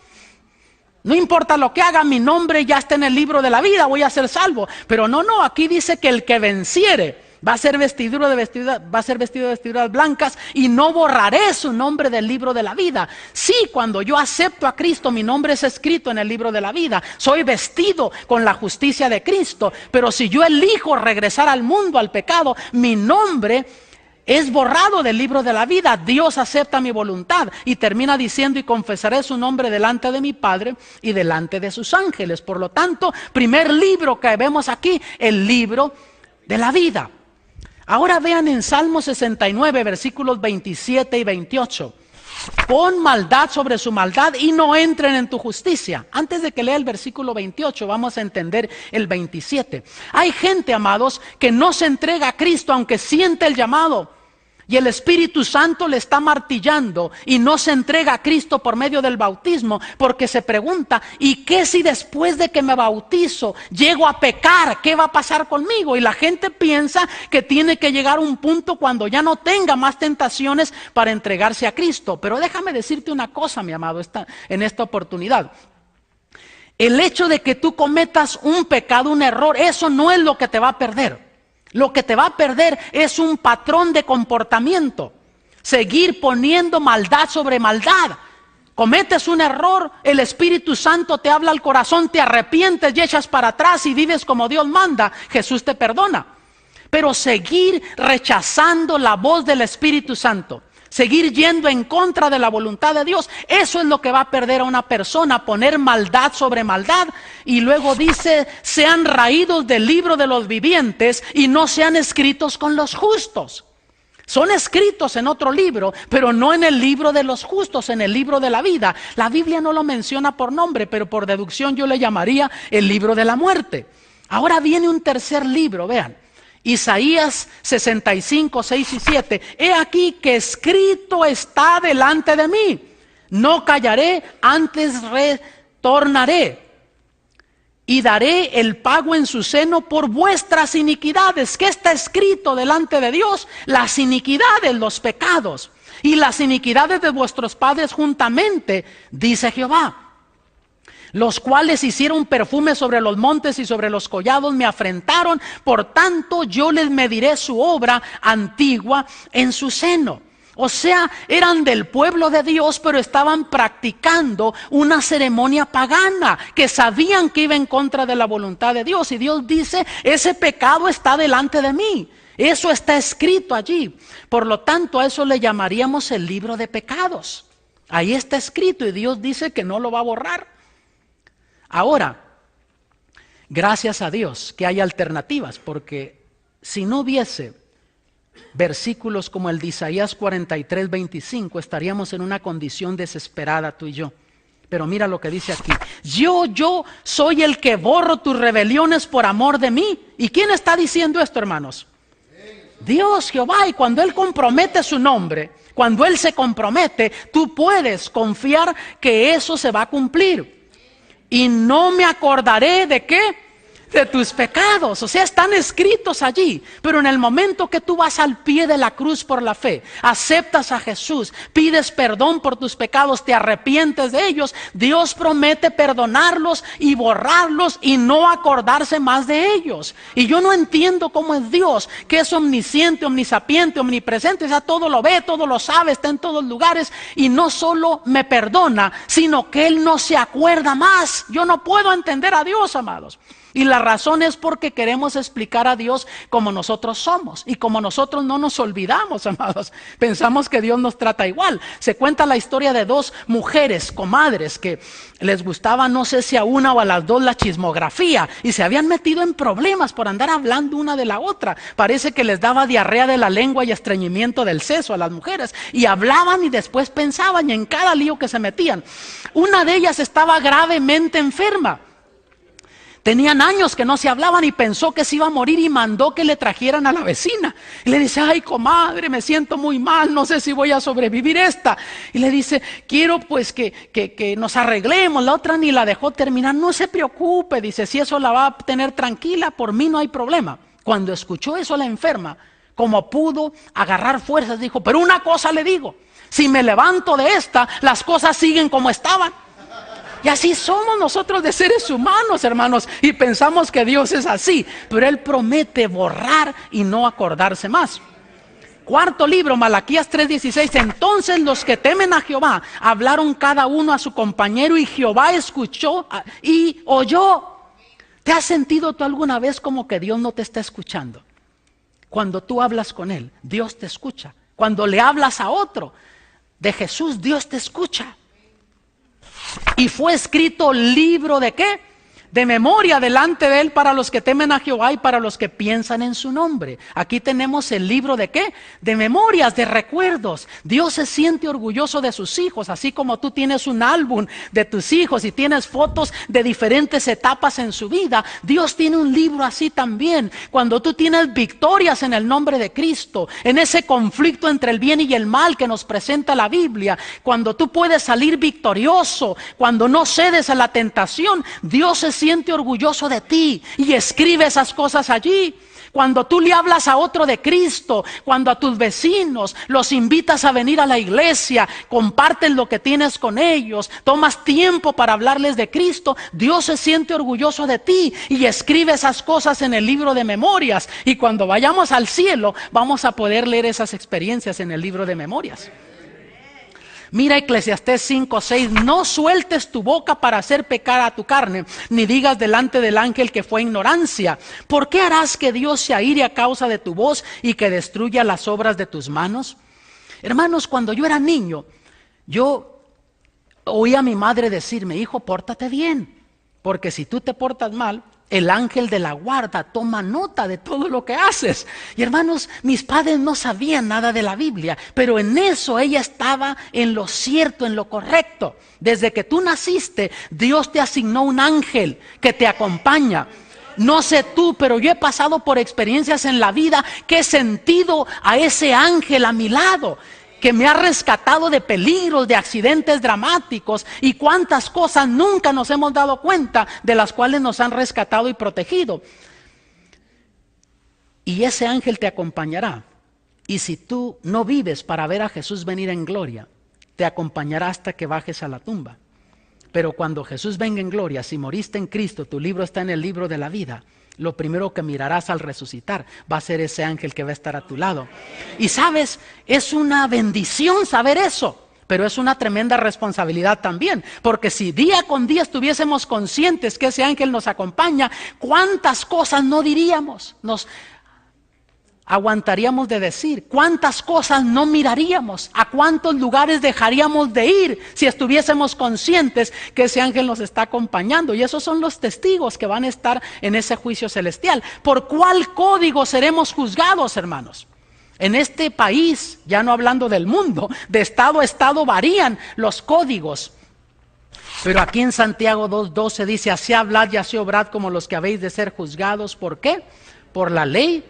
No importa lo que haga, mi nombre ya está en el libro de la vida, voy a ser salvo. Pero no, aquí dice que el que venciere va a ser vestido de vestiduras blancas y no borraré su nombre del libro de la vida. Sí, cuando yo acepto a Cristo, mi nombre es escrito en el libro de la vida. Soy vestido con la justicia de Cristo. Pero si yo elijo regresar al mundo, al pecado, mi nombre es borrado del libro de la vida. Dios acepta mi voluntad y termina diciendo: y confesaré su nombre delante de mi Padre y delante de sus ángeles. Por lo tanto, primer libro que vemos aquí, el libro de la vida. Ahora vean en Salmo 69, versículos 27 y 28. Pon maldad sobre su maldad y no entren en tu justicia. Antes de que lea el versículo 28, vamos a entender el 27. Hay gente, amados, que no se entrega a Cristo aunque siente el llamado. Y el Espíritu Santo le está martillando y no se entrega a Cristo por medio del bautismo, porque se pregunta: ¿y qué si después de que me bautizo llego a pecar? ¿Qué va a pasar conmigo? Y la gente piensa que tiene que llegar a un punto cuando ya no tenga más tentaciones para entregarse a Cristo. Pero déjame decirte una cosa, mi amado, en esta oportunidad. El hecho de que tú cometas un pecado, un error, eso no es lo que te va a perder. Lo que te va a perder es un patrón de comportamiento. Seguir poniendo maldad sobre maldad. Cometes un error, el Espíritu Santo te habla al corazón, te arrepientes y echas para atrás y vives como Dios manda. Jesús te perdona. Pero seguir rechazando la voz del Espíritu Santo, seguir yendo en contra de la voluntad de Dios, eso es lo que va a perder a una persona, poner maldad sobre maldad. Y luego dice: sean raídos del libro de los vivientes y no sean escritos con los justos. Son escritos en otro libro, pero no en el libro de los justos, en el libro de la vida. La Biblia no lo menciona por nombre, pero por deducción yo le llamaría el libro de la muerte. Ahora viene un tercer libro, vean. Isaías 65, 6 y 7. He aquí que escrito está delante de mí. No callaré, antes retornaré. Y daré el pago en su seno por vuestras iniquidades. ¿Qué está escrito delante de Dios? Las iniquidades, los pecados. Y las iniquidades de vuestros padres juntamente, dice Jehová. Los cuales hicieron perfume sobre los montes y sobre los collados me afrentaron. Por tanto yo les mediré su obra antigua en su seno. O sea, eran del pueblo de Dios, pero estaban practicando una ceremonia pagana, que sabían que iba en contra de la voluntad de Dios. Y Dios dice, ese pecado está delante de mí. Eso está escrito allí. Por lo tanto, a eso le llamaríamos el libro de pecados. Ahí está escrito y Dios dice que no lo va a borrar. Ahora, gracias a Dios que hay alternativas, porque si no hubiese versículos como el de Isaías 43, 25, estaríamos en una condición desesperada tú y yo. Pero mira lo que dice aquí. Yo soy el que borro tus rebeliones por amor de mí. ¿Y quién está diciendo esto, hermanos? Dios, Jehová. Y cuando Él compromete su nombre, cuando Él se compromete, tú puedes confiar que eso se va a cumplir. Y no me acordaré de qué. De tus pecados, o sea, están escritos allí. Pero en el momento que tú vas al pie de la cruz por la fe, aceptas a Jesús, pides perdón por tus pecados, te arrepientes de ellos, Dios promete perdonarlos y borrarlos y no acordarse más de ellos. Y yo no entiendo cómo es Dios, que es omnisciente, omnisapiente, omnipresente, o sea, todo lo ve, todo lo sabe, está en todos lugares, y no solo me perdona, sino que Él no se acuerda más. Yo no puedo entender a Dios, amados. Y la razón es porque queremos explicar a Dios como nosotros somos. Y como nosotros no nos olvidamos, amados. Pensamos que Dios nos trata igual. Se cuenta la historia de dos mujeres, comadres, que les gustaba, no sé si a una o a las dos, la chismografía. Y se habían metido en problemas por andar hablando una de la otra. Parece que les daba diarrea de la lengua y estreñimiento del seso a las mujeres. Y hablaban y después pensaban, y en cada lío que se metían. Una de ellas estaba gravemente enferma. Tenían años que no se hablaban y pensó que se iba a morir y mandó que le trajeran a la vecina. Y le dice, ay comadre, me siento muy mal, no sé si voy a sobrevivir esta. Y le dice, quiero pues que nos arreglemos. La otra ni la dejó terminar. No se preocupe, dice, si eso la va a tener tranquila, por mí no hay problema. Cuando escuchó eso la enferma, como pudo agarrar fuerzas, dijo, pero una cosa le digo, si me levanto de esta, las cosas siguen como estaban. Y así somos nosotros de seres humanos, hermanos, y pensamos que Dios es así, pero Él promete borrar y no acordarse más. Cuarto libro, Malaquías 3:16. Entonces los que temen a Jehová hablaron cada uno a su compañero y Jehová escuchó y oyó. ¿Te has sentido tú alguna vez como que Dios no te está escuchando? Cuando tú hablas con Él, Dios te escucha. Cuando le hablas a otro de Jesús, Dios te escucha. Y fue escrito libro de ¿qué? De memoria delante de Él para los que temen a Jehová y para los que piensan en su nombre. Aquí tenemos el libro de ¿qué? De memorias, de recuerdos. Dios se siente orgulloso de sus hijos, así como tú tienes un álbum de tus hijos y tienes fotos de diferentes etapas en su vida. Dios tiene un libro así también. Cuando tú tienes victorias en el nombre de Cristo, en ese conflicto entre el bien y el mal que nos presenta la Biblia, cuando tú puedes salir victorioso, cuando no cedes a la tentación, Dios se siente orgulloso de ti y escribe esas cosas allí. Cuando tú le hablas a otro de Cristo, cuando a tus vecinos los invitas a venir a la iglesia, compartes lo que tienes con ellos, tomas tiempo para hablarles de Cristo, Dios se siente orgulloso de ti y escribe esas cosas en el libro de memorias. Y cuando vayamos al cielo, vamos a poder leer esas experiencias en el libro de memorias. Mira Eclesiastés 5:6, no sueltes tu boca para hacer pecar a tu carne, ni digas delante del ángel que fue ignorancia. ¿Por qué harás que Dios se aire a causa de tu voz y que destruya las obras de tus manos? Hermanos, cuando yo era niño, yo oí a mi madre decirme, hijo, pórtate bien, porque si tú te portas mal, el ángel de la guarda toma nota de todo lo que haces. Y hermanos, mis padres no sabían nada de la Biblia, pero en eso ella estaba en lo cierto, en lo correcto. Desde que tú naciste, Dios te asignó un ángel que te acompaña. No sé tú, pero yo he pasado por experiencias en la vida que he sentido a ese ángel a mi lado, que me ha rescatado de peligros, de accidentes dramáticos, y cuántas cosas nunca nos hemos dado cuenta de las cuales nos han rescatado y protegido. Y ese ángel te acompañará. Y si tú no vives para ver a Jesús venir en gloria, te acompañará hasta que bajes a la tumba. Pero cuando Jesús venga en gloria, si moriste en Cristo, tu libro está en el libro de la vida, lo primero que mirarás al resucitar va a ser ese ángel que va a estar a tu lado. Y sabes, es una bendición saber eso, pero es una tremenda responsabilidad también, porque si día con día estuviésemos conscientes que ese ángel nos acompaña, ¿cuántas cosas no diríamos? Nos aguantaríamos de decir, cuántas cosas no miraríamos, a cuántos lugares dejaríamos de ir si estuviésemos conscientes que ese ángel nos está acompañando. Y esos son los testigos que van a estar en ese juicio celestial. ¿Por cuál código seremos juzgados, hermanos? En este país, ya no hablando del mundo, de estado a estado varían los códigos. Pero aquí en Santiago 2:12 dice: así hablad y así obrad como los que habéis de ser juzgados. ¿Por qué? Por la ley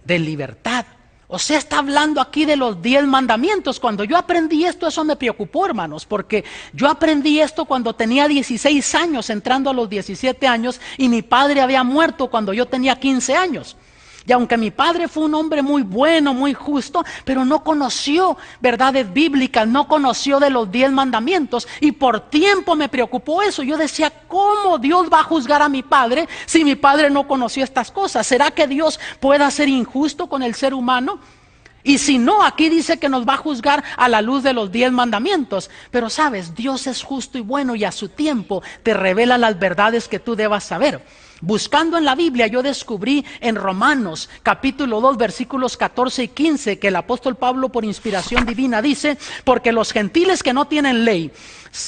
de libertad. O sea, está hablando aquí de los 10 mandamientos. Cuando yo aprendí esto, eso me preocupó, hermanos, porque yo aprendí esto cuando tenía 16 años, entrando a los 17 años, y mi padre había muerto cuando yo tenía 15 años. Y aunque mi padre fue un hombre muy bueno, muy justo, pero no conoció verdades bíblicas, no conoció de los 10 mandamientos, y por tiempo me preocupó eso. Yo decía, ¿cómo Dios va a juzgar a mi padre si mi padre no conoció estas cosas? ¿Será que Dios pueda ser injusto con el ser humano? Y si no, aquí dice que nos va a juzgar a la luz de los 10 mandamientos. Pero sabes, Dios es justo y bueno, y a su tiempo te revela las verdades que tú debas saber. Buscando en la Biblia, yo descubrí en Romanos capítulo 2 versículos 14 y 15 que el apóstol Pablo, por inspiración divina, dice: porque los gentiles que no tienen ley,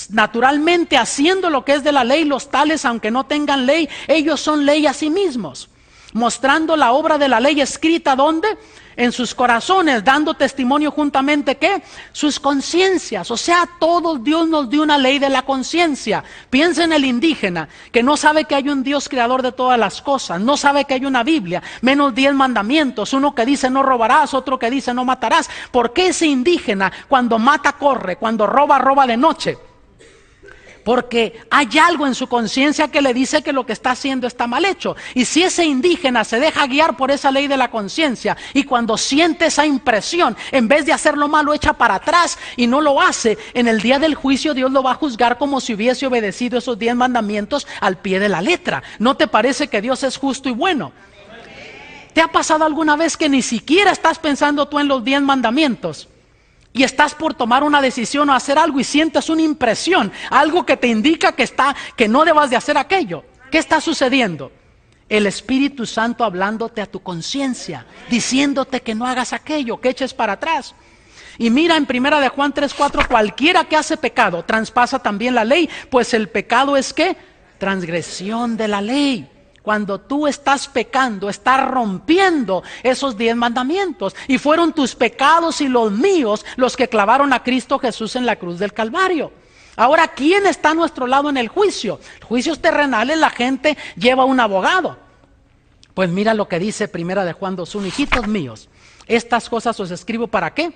naturalmente haciendo lo que es de la ley, los tales, aunque no tengan ley, ellos son ley a sí mismos, mostrando la obra de la ley escrita, ¿dónde? En sus corazones, dando testimonio juntamente, ¿qué? Sus conciencias. O sea, a todos Dios nos dio una ley de la conciencia. Piensa en el indígena, que no sabe que hay un Dios creador de todas las cosas, no sabe que hay una Biblia, menos 10 mandamientos, uno que dice no robarás, otro que dice no matarás. ¿Por qué ese indígena cuando mata corre, cuando roba, roba de noche? Porque hay algo en su conciencia que le dice que lo que está haciendo está mal hecho. Y si ese indígena se deja guiar por esa ley de la conciencia, y cuando siente esa impresión, en vez de hacer lo malo, echa para atrás y no lo hace, en el día del juicio Dios lo va a juzgar como si hubiese obedecido esos 10 mandamientos al pie de la letra. ¿No te parece que Dios es justo y bueno? ¿Te ha pasado alguna vez que ni siquiera estás pensando tú en los 10 mandamientos? Y estás por tomar una decisión o hacer algo y sientes una impresión, algo que te indica que no debas de hacer aquello. ¿Qué está sucediendo? El Espíritu Santo hablándote a tu conciencia, diciéndote que no hagas aquello, que eches para atrás. Y mira en 1 de Juan 3:4, cualquiera que hace pecado traspasa también la ley, pues el pecado es ¿qué? Transgresión de la ley. Cuando tú estás pecando, estás rompiendo esos 10 mandamientos. Y fueron tus pecados y los míos los que clavaron a Cristo Jesús en la cruz del Calvario. Ahora, ¿quién está a nuestro lado en el juicio? Juicios terrenales, la gente lleva un abogado. Pues mira lo que dice 1 de Juan 2:1, hijitos míos, estas cosas os escribo ¿para qué?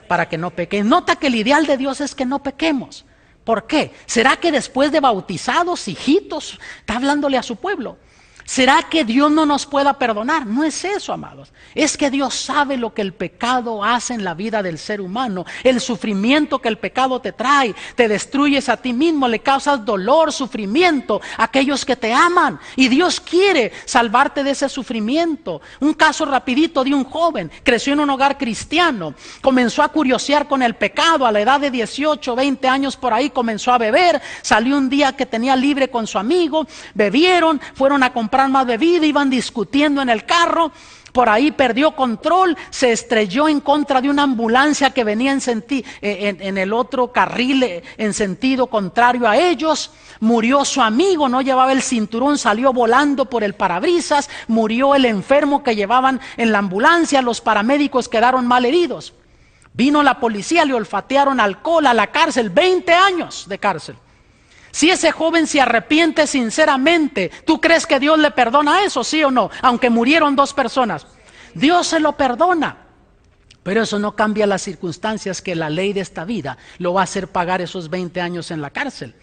Para que no pequéis. Nota que el ideal de Dios es que no pequemos. ¿Por qué? ¿Será que después de bautizados, hijitos, está hablándole a su pueblo? ¿Será que Dios no nos pueda perdonar? No es eso, amados. Es que Dios sabe lo que el pecado hace en la vida del ser humano. El sufrimiento que el pecado te trae. Te destruyes a ti mismo, le causas dolor, sufrimiento a aquellos que te aman. Y Dios quiere salvarte de ese sufrimiento. Un caso rapidito de un joven. Creció en un hogar cristiano. Comenzó a curiosear con el pecado. A la edad de 18, 20 años por ahí comenzó a beber. Salió un día que tenía libre con su amigo. Bebieron, fueron a comprar más bebida, iban discutiendo en el carro, por ahí perdió control, se estrelló en contra de una ambulancia que venía en el otro carril en sentido contrario a ellos, murió su amigo, no llevaba el cinturón, salió volando por el parabrisas, murió el enfermo que llevaban en la ambulancia, los paramédicos quedaron mal heridos, vino la policía, le olfatearon alcohol, a la cárcel, 20 años de cárcel. Si ese joven se arrepiente sinceramente, ¿tú crees que Dios le perdona eso, sí o no? Aunque murieron 2 personas. Dios se lo perdona. Pero eso no cambia las circunstancias, que la ley de esta vida lo va a hacer pagar esos 20 años en la cárcel.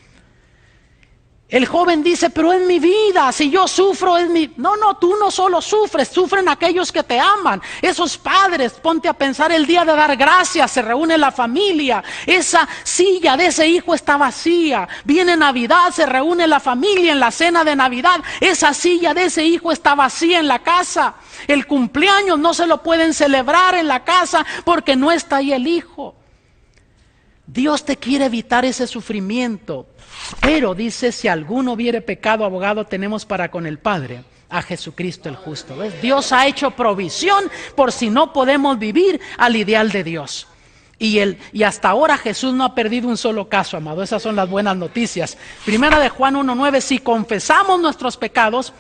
El joven dice, pero es mi vida, si yo sufro es mi... No, tú no solo sufres, sufren aquellos que te aman. Esos padres, ponte a pensar, el día de dar gracias, se reúne la familia. Esa silla de ese hijo está vacía. Viene Navidad, se reúne la familia en la cena de Navidad. Esa silla de ese hijo está vacía en la casa. El cumpleaños no se lo pueden celebrar en la casa porque no está ahí el hijo. Dios te quiere evitar ese sufrimiento. Pero dice, si alguno hubiere pecado, abogado tenemos para con el Padre, a Jesucristo el justo. ¿Ves? Dios ha hecho provisión por si no podemos vivir al ideal de Dios. Y hasta ahora Jesús no ha perdido un solo caso, amado. Esas son las buenas noticias. Primera de Juan 1:9, si confesamos nuestros pecados,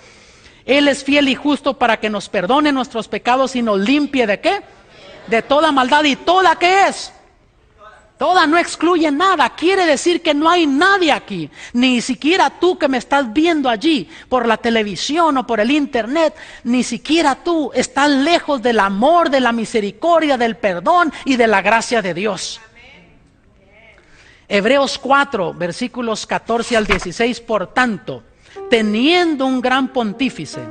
Él es fiel y justo para que nos perdone nuestros pecados y nos limpie ¿de qué? De toda maldad. ¿Y toda qué es? Toda, no excluye nada. Quiere decir que no hay nadie aquí, ni siquiera tú que me estás viendo allí por la televisión o por el internet, ni siquiera tú estás lejos del amor, de la misericordia, del perdón y de la gracia de Dios. Hebreos 4, versículos 14 al 16, por tanto, teniendo un gran pontífice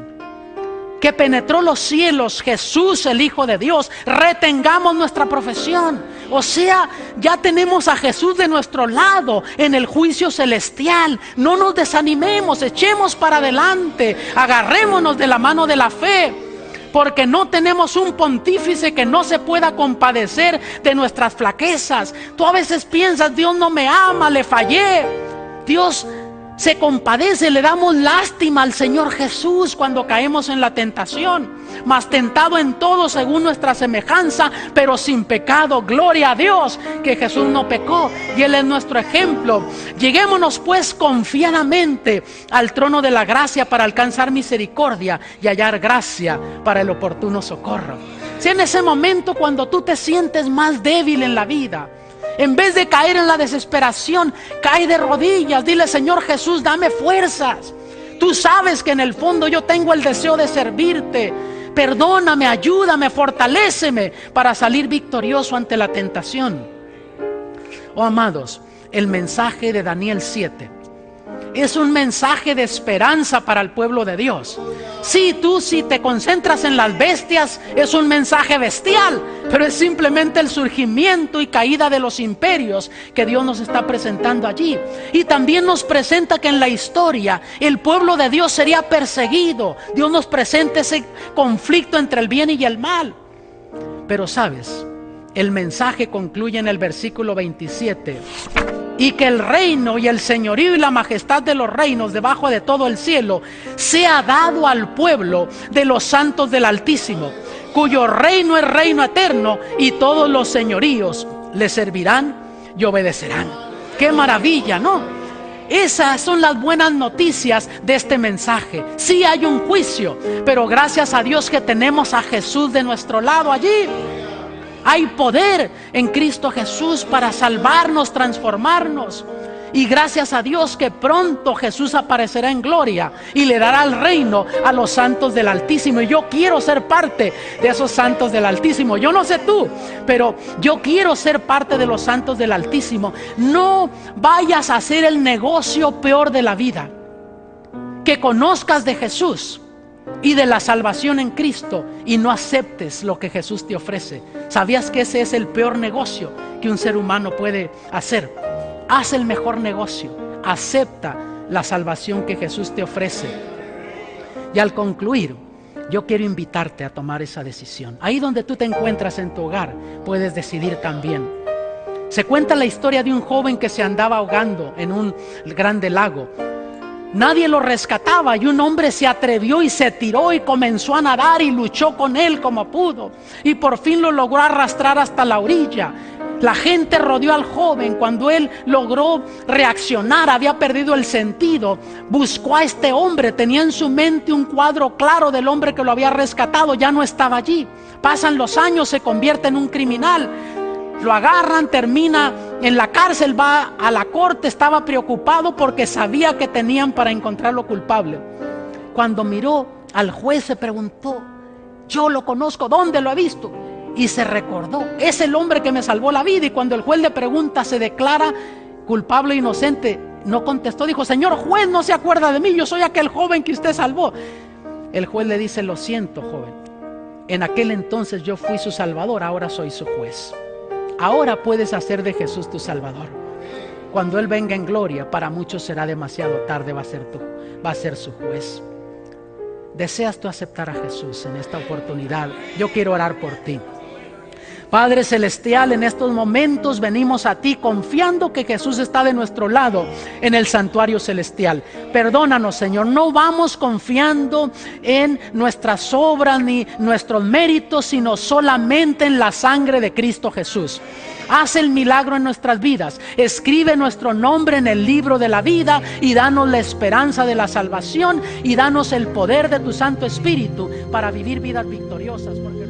que penetró los cielos, Jesús el Hijo de Dios, retengamos nuestra profesión. O sea, ya tenemos a Jesús de nuestro lado en el juicio celestial. No nos desanimemos, echemos para adelante, agarrémonos de la mano de la fe, porque no tenemos un pontífice que no se pueda compadecer de nuestras flaquezas. Tú a veces piensas, Dios no me ama, le fallé. Dios se compadece, le damos lástima al Señor Jesús cuando caemos en la tentación, mas tentado en todo según nuestra semejanza, pero sin pecado. Gloria a Dios que Jesús no pecó y Él es nuestro ejemplo. Lleguémonos pues confiadamente al trono de la gracia para alcanzar misericordia y hallar gracia para el oportuno socorro. Si en ese momento cuando tú te sientes más débil en la vida, en vez de caer en la desesperación, cae de rodillas, dile, Señor Jesús, dame fuerzas. Tú sabes que en el fondo yo tengo el deseo de servirte. Perdóname, ayúdame, fortaléceme para salir victorioso ante la tentación. Oh amados, el mensaje de Daniel 7 es un mensaje de esperanza para el pueblo de Dios. Si te concentras en las bestias, es un mensaje bestial, pero es simplemente el surgimiento y caída de los imperios que Dios nos está presentando allí. Y también nos presenta que en la historia el pueblo de Dios sería perseguido. Dios nos presenta ese conflicto entre el bien y el mal. Pero sabes, el mensaje concluye en el versículo 27. Y que el reino y el señorío y la majestad de los reinos debajo de todo el cielo sea dado al pueblo de los santos del Altísimo, cuyo reino es reino eterno, y todos los señoríos le servirán y obedecerán. ¡Qué maravilla!, ¿no? Esas son las buenas noticias de este mensaje. Sí hay un juicio, pero gracias a Dios que tenemos a Jesús de nuestro lado allí. Hay poder en Cristo Jesús para salvarnos, transformarnos. Y gracias a Dios que pronto Jesús aparecerá en gloria y le dará el reino a los santos del Altísimo. Y yo quiero ser parte de esos santos del Altísimo. Yo no sé tú, pero yo quiero ser parte de los santos del Altísimo. No vayas a hacer el negocio peor de la vida. Que conozcas de Jesús y de la salvación en Cristo y no aceptes lo que Jesús te ofrece. ¿Sabías que ese es el peor negocio que un ser humano puede hacer? Haz el mejor negocio, acepta la salvación que Jesús te ofrece. Y al concluir, yo quiero invitarte a tomar esa decisión. Ahí donde tú te encuentras en tu hogar, puedes decidir también. Se cuenta la historia de un joven que se andaba ahogando en un grande lago. Nadie lo rescataba y un hombre se atrevió y se tiró y comenzó a nadar y luchó con él como pudo. Y por fin lo logró arrastrar hasta la orilla. La gente rodeó al joven. Cuando él logró reaccionar, había perdido el sentido. Buscó a este hombre, tenía en su mente un cuadro claro del hombre que lo había rescatado. Ya no estaba allí. Pasan los años, se convierte en un criminal. Lo agarran, termina en la cárcel, va a la corte, estaba preocupado porque sabía que tenían para encontrarlo culpable. Cuando miró al juez se preguntó: yo lo conozco, ¿dónde lo ha visto? Y se recordó, es el hombre que me salvó la vida. Y cuando el juez le pregunta, ¿se declara culpable o inocente? No contestó, dijo: señor juez, no se acuerda de mí, yo soy aquel joven que usted salvó. El juez le dice: lo siento, joven, en aquel entonces yo fui su salvador, ahora soy su juez. Ahora puedes hacer de Jesús tu salvador. Cuando Él venga en gloria, para muchos será demasiado tarde, va a ser su juez. ¿Deseas tú aceptar a Jesús en esta oportunidad? Yo quiero orar por ti. Padre Celestial, en estos momentos venimos a ti confiando que Jesús está de nuestro lado en el santuario celestial. Perdónanos, Señor, no vamos confiando en nuestras obras ni nuestros méritos, sino solamente en la sangre de Cristo Jesús. Haz el milagro en nuestras vidas, escribe nuestro nombre en el libro de la vida y danos la esperanza de la salvación y danos el poder de tu Santo Espíritu para vivir vidas victoriosas. Porque